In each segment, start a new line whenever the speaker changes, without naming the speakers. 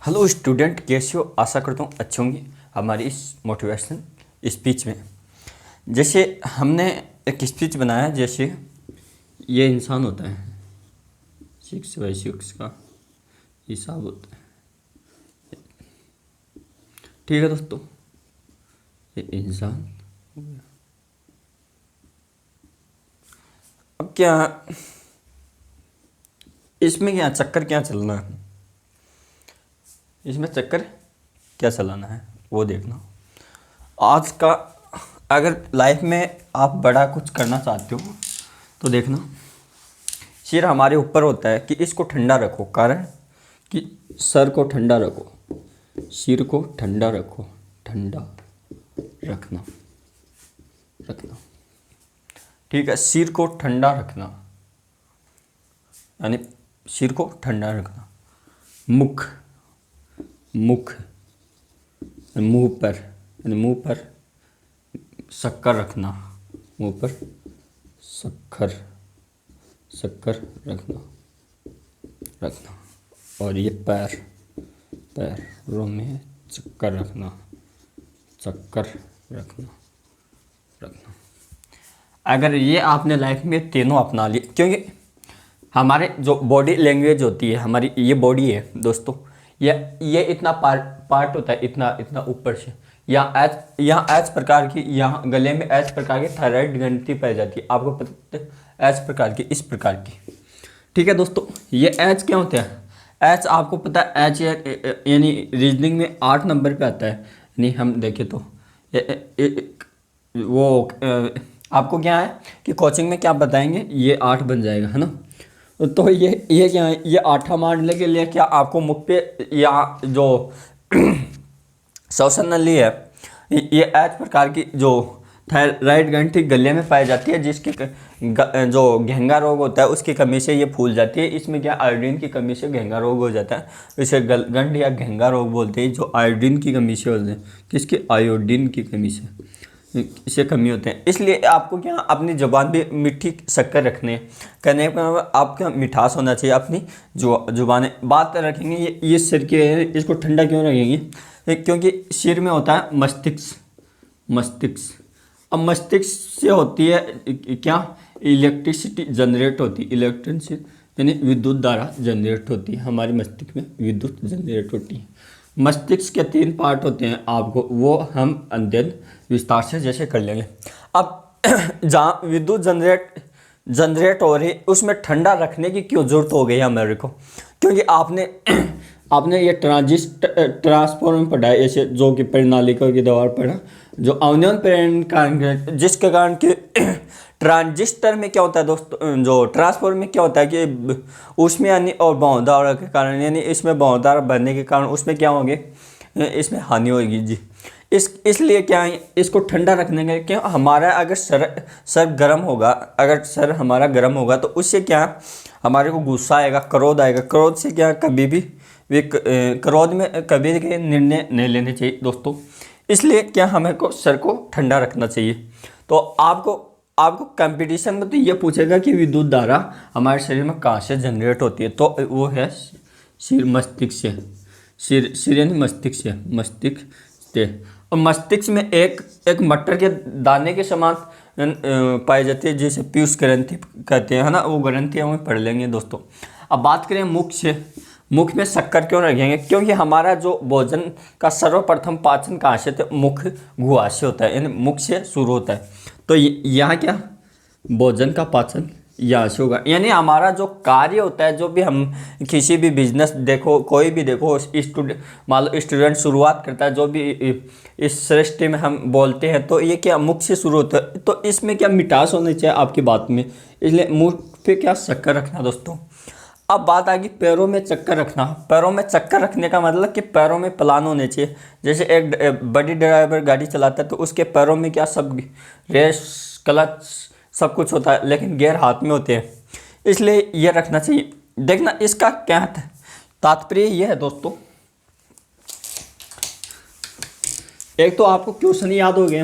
Hello student, कैसे हो? आशा करता हूँ अच्छे होंगे। हमारी इस मोटिवेशन स्पीच में जैसे हमने एक स्पीच बनाया, जैसे ये इंसान होता है, 6/6 का हिसाब होता है। ठीक है दोस्तों, ये इंसान हो गया। अब क्या इसमें क्या चक्कर क्या चलना है, इसमें चक्कर क्या चलाना है वो देखना। आज का अगर लाइफ में आप बड़ा कुछ करना चाहते हो तो देखना, सिर हमारे ऊपर होता है कि इसको ठंडा रखो, कारण कि सर को ठंडा रखो, सिर को ठंडा रखो, ठंडा रखना रखना। ठीक है, सिर को ठंडा रखना यानी सिर को ठंडा रखना। मुख मुख मुंह पर यानी मुंह पर शक्कर रखना, मुंह पर शक्कर शक्कर रखना रखना। और ये पैर पैरों में चक्कर रखना, चक्कर रखना रखना। अगर ये आपने लाइफ में तीनों अपना लिए, क्योंकि हमारे जो बॉडी लैंग्वेज होती है, हमारी ये बॉडी है दोस्तों, ये इतना पार्ट होता है, इतना इतना ऊपर से यहाँ एच प्रकार की, यहाँ गले में एच प्रकार की थायराइड ग्रंथि पाई जाती है। आपको पता है एच प्रकार की, इस प्रकार की। ठीक है दोस्तों, ये एच क्या होता है? एच आपको पता है, एच यानी रीजनिंग में 8 नंबर पे आता है। यानी हम देखें तो वो आपको क्या है कि कोचिंग में क्या बताएंगे, ये 8 बन जाएगा, है ना। तो ये क्या है, ये 8 मारने के लिए क्या आपको मुख पे या जो श्वसन नली है, ये एच प्रकार की जो थायराइड ग्रंथि गले में पाई जाती है, जिसके जो घेंगा रोग होता है उसकी कमी से ये फूल जाती है। इसमें क्या आयोडीन की कमी से घेंगा रोग हो जाता है, इसे गंड या घेंगा रोग बोलते हैं, जो आयोडीन की कमी से होते हैं। किसकी? आयोडीन की कमी से कमी होते हैं। इसलिए आपको क्या अपनी ज़ुबान पे मीठी शक्कर रखने कहने का आपका मिठास होना चाहिए। अपनी जो ज़ुबान बात रखेंगे, ये सिर के, इसको ठंडा क्यों रखेंगे? क्योंकि सिर में होता है मस्तिष्क। अब मस्तिष्क से होती है क्या? इलेक्ट्रिसिटी जनरेट होती है, इलेक्ट्रिसिटी यानी विद्युत धारा जनरेट होती है। हमारे मस्तिष्क में विद्युत जनरेट होती है। मस्तिष्क के 3 पार्ट होते हैं, आपको वो हम अध्ययन विस्तार से जैसे कर लेंगे। अब जहाँ विद्युत जनरेट हो रही, उसमें ठंडा रखने की क्यों जरूरत हो गई है हमारे को? क्योंकि आपने ये ट्रांसफॉर्मर पढ़ा है, ऐसे जो कि प्रणालिका की दीवार पढ़ा, जो अवनयन प्रेरण कारण, जिसके कारण कि ट्रांजिस्टर में क्या होता है दोस्तों, जो ट्रांसफॉर्मर में क्या होता है कि उसमें यानी और बहुधारा के कारण, यानी इसमें बहुधारा बनने के कारण उसमें क्या होंगे, इसमें हानि होगी जी। इसलिए क्या है, इसको ठंडा रखने के लिए क्या, हमारा अगर सर गर्म होगा, अगर सर हमारा गर्म होगा तो उससे क्या हमारे को गुस्सा आएगा, क्रोध आएगा। क्रोध से क्या कभी भी क्रोध में कभी भी निर्णय नहीं लेने चाहिए दोस्तों। इसलिए क्या हमें को सर को ठंडा रखना चाहिए। तो आपको कंपटीशन में तो ये पूछेगा कि विद्युत धारा हमारे शरीर में कहाँ से जनरेट होती है, तो वो है सिर मस्तिष्क से, सिर यानी मस्तिष्क से, मस्तिष्क से। और मस्तिष्क में एक मटर के दाने के समान पाई जाती है, जिसे पीयूष ग्रंथि कहते हैं, है ना। वो ग्रंथि हम पढ़ लेंगे दोस्तों। अब बात करें मुख से, मुख में शक्कर क्यों रखेंगे? क्योंकि हमारा जो भोजन का सर्वप्रथम पाचन कहाँ से थे? मुख गुहा से होता है, यानी मुख से शुरू होता है। तो यहाँ क्या भोजन का पाचन यहाँ से होगा। यानी हमारा जो कार्य होता है, जो भी हम किसी भी बिजनेस देखो, कोई भी देखो, मान लो स्टूडेंट शुरुआत करता है, जो भी इस सृष्टि में हम बोलते हैं, तो ये क्या मुख से शुरू होता है। तो इसमें क्या मिठास होनी चाहिए आपकी बात में, इसलिए मुँह पे क्या शक्कर रखना दोस्तों। अब बात आ गई पैरों में चक्कर रखना। पैरों में चक्कर रखने का मतलब कि पैरों में प्लान होने चाहिए। जैसे एक बड़ी ड्राइवर गाड़ी चलाता है तो उसके पैरों में क्या सब रेस, क्लच सब कुछ होता है, लेकिन गियर हाथ में होते हैं, इसलिए ये रखना चाहिए। देखना इसका क्या तात्पर्य ये है दोस्तों, एक तो आपको क्वेश्चन याद हो गए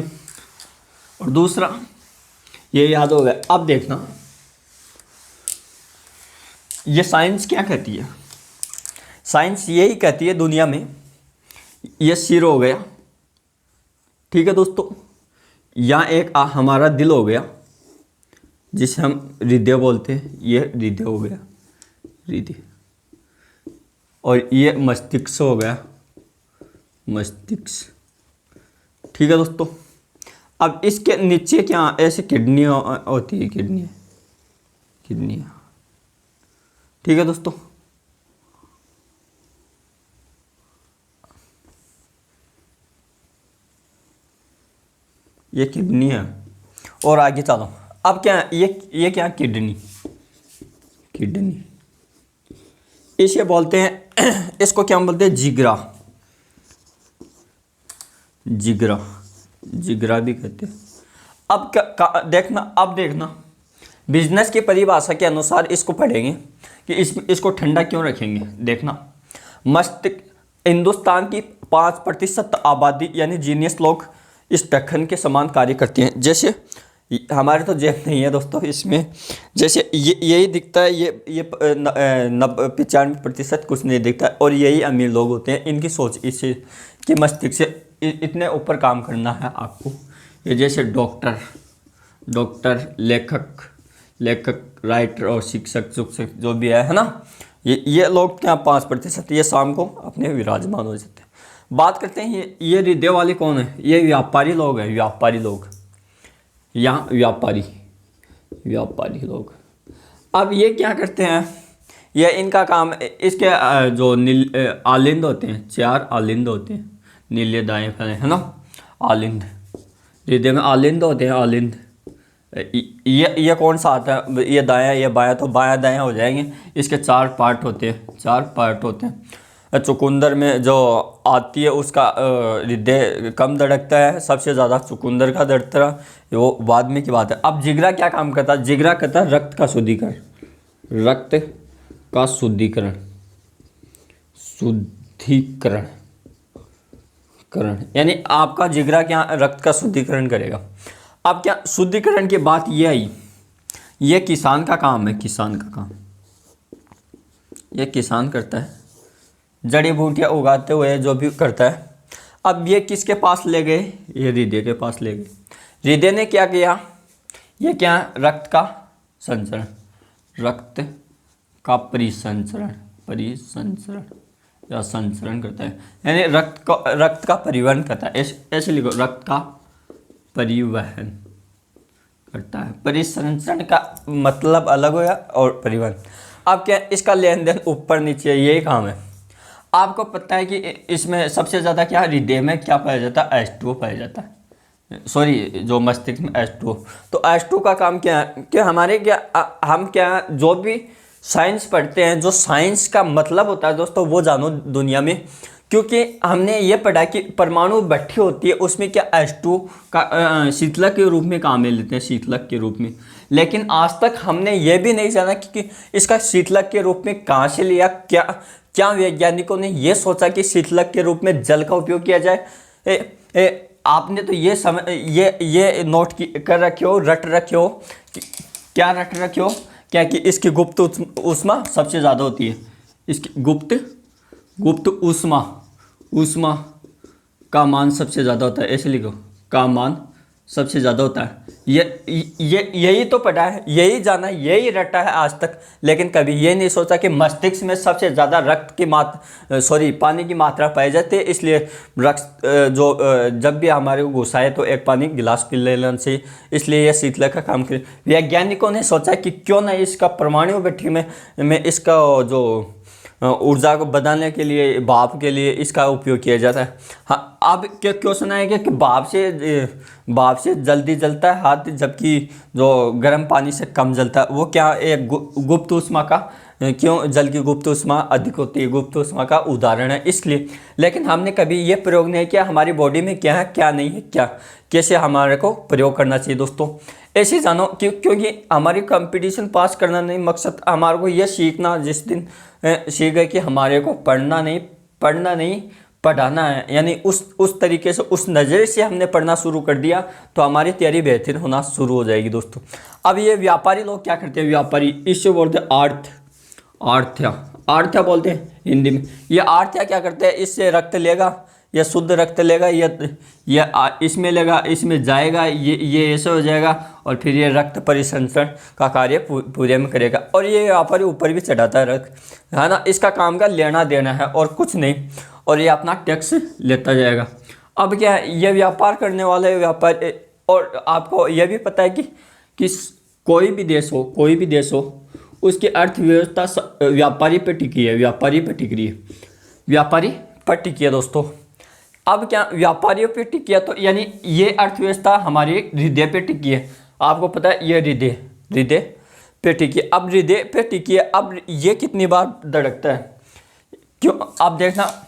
और दूसरा ये याद हो गया। अब देखना ये साइंस क्या कहती है। साइंस यही कहती है दुनिया में, ये सिर हो गया, ठीक है दोस्तों, यहाँ एक हमारा दिल हो गया जिसे हम हृदय बोलते हैं, ये हृदय हो गया, हृदय, और ये मस्तिष्क हो गया, मस्तिष्क, ठीक है दोस्तों। अब इसके नीचे क्या ऐसे किडनी होती है, किडनी, किडनी, ठीक है दोस्तों। ये किडनी है, और आगे चलो। अब क्या ये क्या किडनी, किडनी, इसे बोलते हैं, इसको क्या बोलते हैं, जिगरा, जिगरा, जिगरा भी कहते हैं। अब देखना बिजनेस की परिभाषा के अनुसार इसको पढ़ेंगे कि इसको ठंडा क्यों रखेंगे। देखना, मस्तिष्क, हिंदुस्तान की 5% आबादी यानी जीनियस लोग इस ढक्कन के समान कार्य करते हैं। जैसे हमारे तो जेब नहीं है दोस्तों, इसमें जैसे यही दिखता है, ये 95% कुछ नहीं दिखता है, और यही अमीर लोग होते हैं, इनकी सोच इससे कि मस्तिष्क से इतने ऊपर काम करना है आपको। ये जैसे डॉक्टर, लेखक, राइटर और शिक्षक जो भी है ना, ये लोग क्या 5%, ये शाम को अपने विराजमान हो जाते हैं। बात करते हैं ये हृदय वाले कौन है, ये व्यापारी लोग हैं, व्यापारी लोग, यहाँ व्यापारी लोग। अब ये क्या करते हैं, ये इनका काम, इसके जो आलिंद होते हैं, 4 आलिंद होते हैं, नीले दाएं फले है ना, आलिंद, हृदय में आलिंद होते हैं, आलिंद। ये कौन सा आता है, ये दायां, ये बायां, तो बायां दायां हो जाएंगे। इसके 4 पार्ट होते हैं, 4 पार्ट होते हैं। चुकंदर में जो आती है उसका हृदय कम धड़कता है, सबसे ज़्यादा चुकंदर का धड़कता है, वो बाद में की बात है। अब जिगरा क्या काम करता है, जिगरा करता है रक्त का शुद्धिकरण, रक्त का शुद्धिकरण, यानी आपका जिगरा क्या रक्त का शुद्धिकरण करेगा। अब क्या शुद्धिकरण की बात ये आई, ये किसान का काम है, किसान का काम, ये किसान करता है, जड़ी बूटियाँ उगाते हुए जो भी करता है। अब ये किसके पास ले गए, ये हृदय के पास ले गए। हृदय ने क्या किया, ये क्या रक्त का संचरण, रक्त का परिसंचरण या संचरण करता है, यानी रक्त का परिवहन करता है। ऐसे लिखो, रक्त का परिवहन करता है। परिसंचरण का मतलब अलग होगा और परिवहन। अब क्या इसका लेन देन ऊपर नीचे यही काम है। आपको पता है कि इसमें सबसे ज़्यादा क्या हृदय में क्या पाया जाता है, H2O पाया जाता है, सॉरी जो मस्तिष्क में H2O। तो H2O का काम क्या है कि हमारे हम जो भी साइंस पढ़ते हैं, जो साइंस का मतलब होता है दोस्तों वो जानो दुनिया में। क्योंकि हमने ये पढ़ा कि परमाणु भट्ठी होती है, उसमें क्या H2O का शीतलक के रूप में काम ले लेते हैं, शीतलक के रूप में। लेकिन आज तक हमने ये भी नहीं जाना कि इसका शीतलक के रूप में कहाँ से लिया, क्या वैज्ञानिकों ने ये सोचा कि शीतलक के रूप में जल का उपयोग किया जाए। आपने तो ये नोट कर रखे हो, रट रखे हो, क्या रट रखे हो, क्या कि इसकी गुप्त ऊष्मा सबसे ज़्यादा होती है, इसकी गुप्त ऊष्मा का मान सबसे ज़्यादा होता है, ऐसे लिखो, का मान सबसे ज़्यादा होता है। यही तो पढ़ा है, यही जाना, यही रटा है आज तक। लेकिन कभी ये नहीं सोचा कि मस्तिष्क में सबसे ज़्यादा पानी की मात्रा पाई जाती है। इसलिए रक्त जब भी हमारे को घुसाए तो एक पानी गिलास पी लेना चाहिए, इसलिए यह शीतलक का काम करे। वैज्ञानिकों ने सोचा कि क्यों ना इसका परमाणु भट्ठी में इसका जो ऊर्जा को बनाने के लिए, भाप के लिए इसका उपयोग किया जाता है। हाँ, अब क्यों सुना है कि भाप से जल्दी जलता है हाथ, जबकि जो गर्म पानी से कम जलता है। वो क्या एक गुप्त ऊष्मा का, क्यों जल की गुप्त ऊष्मा अधिक होती है, गुप्त ऊष्मा का उदाहरण है इसलिए। लेकिन हमने कभी ये प्रयोग नहीं किया हमारी बॉडी में क्या है क्या नहीं है, कैसे हमारे को प्रयोग करना चाहिए दोस्तों। ऐसे जानो क्योंकि हमारी कंपटीशन पास करना नहीं मकसद, हमारे को ये सीखना, जिस दिन सीख गए कि हमारे को पढ़ना नहीं पढ़ाना है, यानी उस तरीके से, उस नज़रिए से हमने पढ़ना शुरू कर दिया तो हमारी तैयारी बेहतर होना शुरू हो जाएगी दोस्तों। अब ये व्यापारी लोग क्या करते हैं, व्यापारी, इससे बोलते हैं आर्थ्या बोलते हैं हिंदी में। ये आर्थ्या क्या करते हैं, इससे रक्त लेगा, ये शुद्ध रक्त लेगा, ये इसमें लेगा, इसमें जाएगा, ये ऐसे हो जाएगा और फिर ये रक्त परिसंचरण का कार्य पूरे में करेगा। और ये यहाँ पर ऊपर भी चढ़ाता है रक्त, है ना। इसका काम का लेना देना है और कुछ नहीं, और ये अपना टैक्स लेता जाएगा। अब क्या है, ये व्यापार करने वाले व्यापार। और आपको यह भी पता है कि कोई भी देश हो उसकी अर्थव्यवस्था व्यापारी पे टिकी है, व्यापारी पर टिकी है दोस्तों। अब क्या व्यापारियों पे टिकी है, तो यानी ये अर्थव्यवस्था हमारी हृदय पे टिकी है। आपको पता है ये हृदय पे टिकी है। अब हृदय पे टिकी है, अब ये कितनी बार धड़कता है, क्यों आप देखना।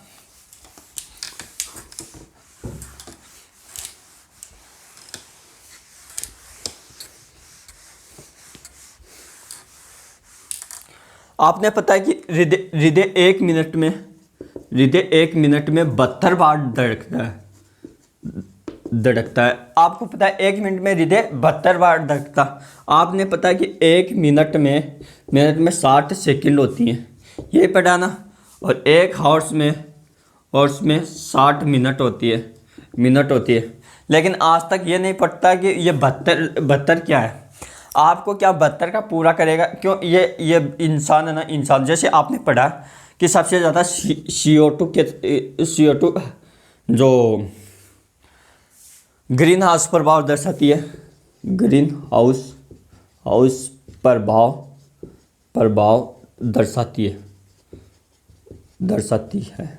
आपने पता है कि हृदय एक मिनट में 72 बार धड़कता है। आपको पता है 1 मिनट में हृदय 72 बार धड़कता। आपने पता है कि 1 मिनट में 60 सेकंड होती हैं, ये पढ़ा ना। और 1 हॉर्स में 60 मिनट होती है। लेकिन आज तक ये नहीं पढ़ता कि ये 72 क्या है। आपको क्या 72 का पूरा करेगा, क्यों ये इंसान है ना, इंसान जैसे आपने पढ़ा कि सबसे ज़्यादा CO2 जो ग्रीन हाउस प्रभाव दर्शाती है, ग्रीन हाउस प्रभाव दर्शाती है।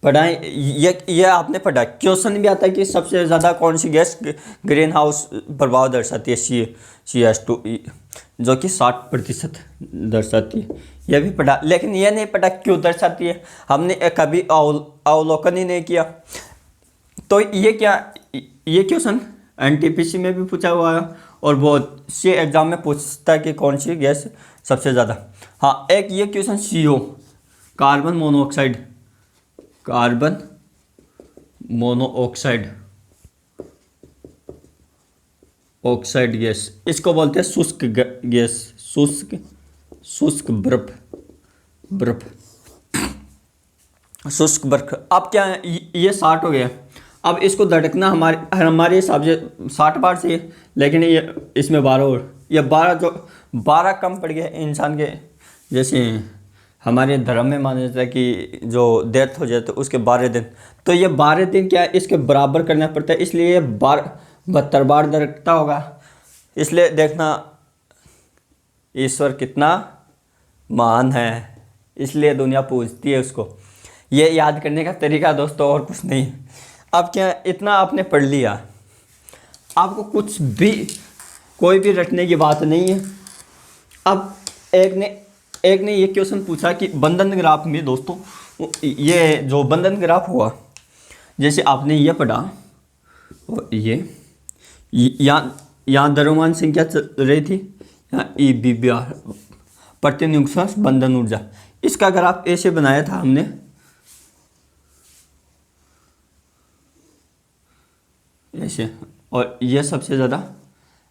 पढ़ाएं, ये आपने पढ़ा। क्वेश्चन भी आता है कि सबसे ज़्यादा कौन सी गैस ग्रीन हाउस प्रभाव दर्शाती है, CO2, जो कि 60% दर्शाती है। यह भी पढ़ा, लेकिन यह नहीं पढ़ा क्यों दर्शाती है। हमने कभी अवलोकन ही नहीं किया। तो ये क्वेश्चन NTPC में भी पूछा हुआ है और बहुत से एग्जाम में पूछता है कि कौन सी गैस सबसे ज़्यादा। हाँ, एक ये question CO, carbon monoxide gas, इसको बोलते हैं शुष्क गैस, शुष्क बर्फ। अब क्या है, ये 60 हो गया। अब इसको धड़कना हमारे हिसाब से 60 बार से, लेकिन ये इसमें 12 और ये 12 कम पड़ गया इंसान के। जैसे हमारे धर्म में माना जाता है कि जो डेथ हो जाए तो उसके 12 दिन, तो ये 12 दिन क्या है, इसके बराबर करना पड़ता है, इसलिए ये 72 बार धड़कता होगा। इसलिए देखना ईश्वर कितना महान है, इसलिए दुनिया पूजती है उसको। ये याद करने का तरीका दोस्तों, और कुछ नहीं। अब क्या इतना आपने पढ़ लिया, आपको कोई भी रटने की बात नहीं है। अब एक ने ये क्वेश्चन पूछा कि बंधन ग्राफ में दोस्तों, ये जो बंधन ग्राफ हुआ, जैसे आपने ये पढ़ा, और यहाँ द्रव्यमान संख्या चल रही थी, यहाँ EBBR प्रत्युत्क्रमण बंधन ऊर्जा, इसका ग्राफ ऐसे बनाया था हमने। ऐसे, और ये सबसे ज़्यादा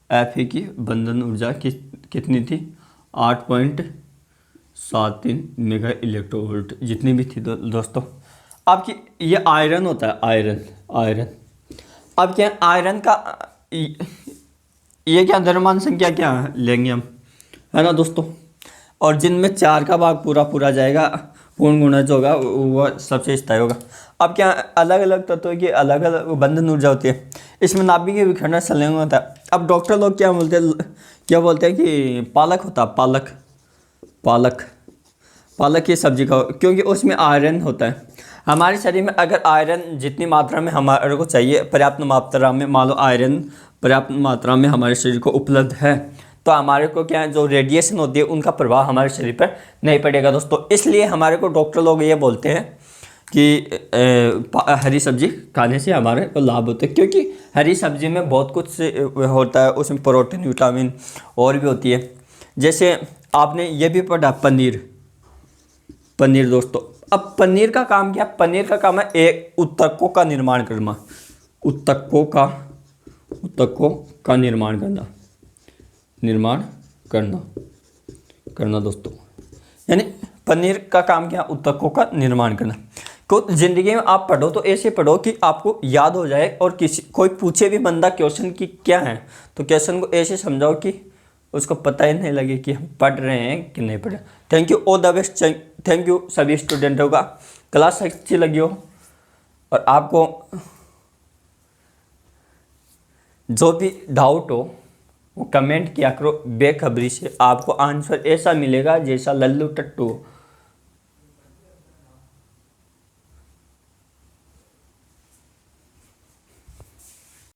Fe की बंधन ऊर्जा कितनी थी, 8.73 मेगा इलेक्ट्रो वोल्ट जितनी भी थी दोस्तों। आपकी ये आयरन होता है, आयरन। अब क्या आयरन का ये क्या द्रव्यमान संख्या क्या लेंगे हम, है ना दोस्तों। और जिनमें 4 का भाग पूरा जाएगा, पूर्ण गुणज होगा, वह सबसे स्थायी होगा। अब क्या अलग अलग तत्वों की अलग अलग बंधन ऊर्जा होती है। इसमें नाभिकीय विखंडन संलग्न होता है। अब डॉक्टर लोग क्या बोलते हैं कि पालक होता है, पालक की सब्जी का, क्योंकि उसमें आयरन होता है। हमारे शरीर में अगर आयरन जितनी मात्रा में हमारे को चाहिए, पर्याप्त मात्रा में, मान लो आयरन पर्याप्त मात्रा में हमारे शरीर को उपलब्ध है, तो हमारे को क्या है, जो रेडिएशन होती है उनका प्रभाव हमारे शरीर पर नहीं पड़ेगा दोस्तों। इसलिए हमारे को डॉक्टर लोग ये बोलते हैं कि हरी सब्जी खाने से हमारे को लाभ होता है, क्योंकि हरी सब्जी में बहुत कुछ होता है, उसमें प्रोटीन, विटामिन और भी होती है। जैसे आपने ये भी पढ़ा पनीर दोस्तों। अब पनीर का काम क्या, पनीर का काम है एक उत्तकों का निर्माण करना, उत्तकों का निर्माण करना दोस्तों। यानी पनीर का काम क्या, उत्तकों का निर्माण करना। को जिंदगी में आप पढ़ो तो ऐसे पढ़ो कि आपको याद हो जाए, और किसी कोई पूछे भी बंदा क्वेश्चन की क्या है तो क्वेश्चन को ऐसे समझाओ कि उसको पता ही नहीं लगे कि हम पढ़ रहे हैं कि नहीं पढ़ रहे। Thank you, all the best. Thank you सभी स्टूडेंटों का। क्लास अच्छी लगी हो और आपको जो भी डाउट हो वो कमेंट किया करो, बेखबरी से आपको आंसर ऐसा मिलेगा जैसा लल्लू टट्टू।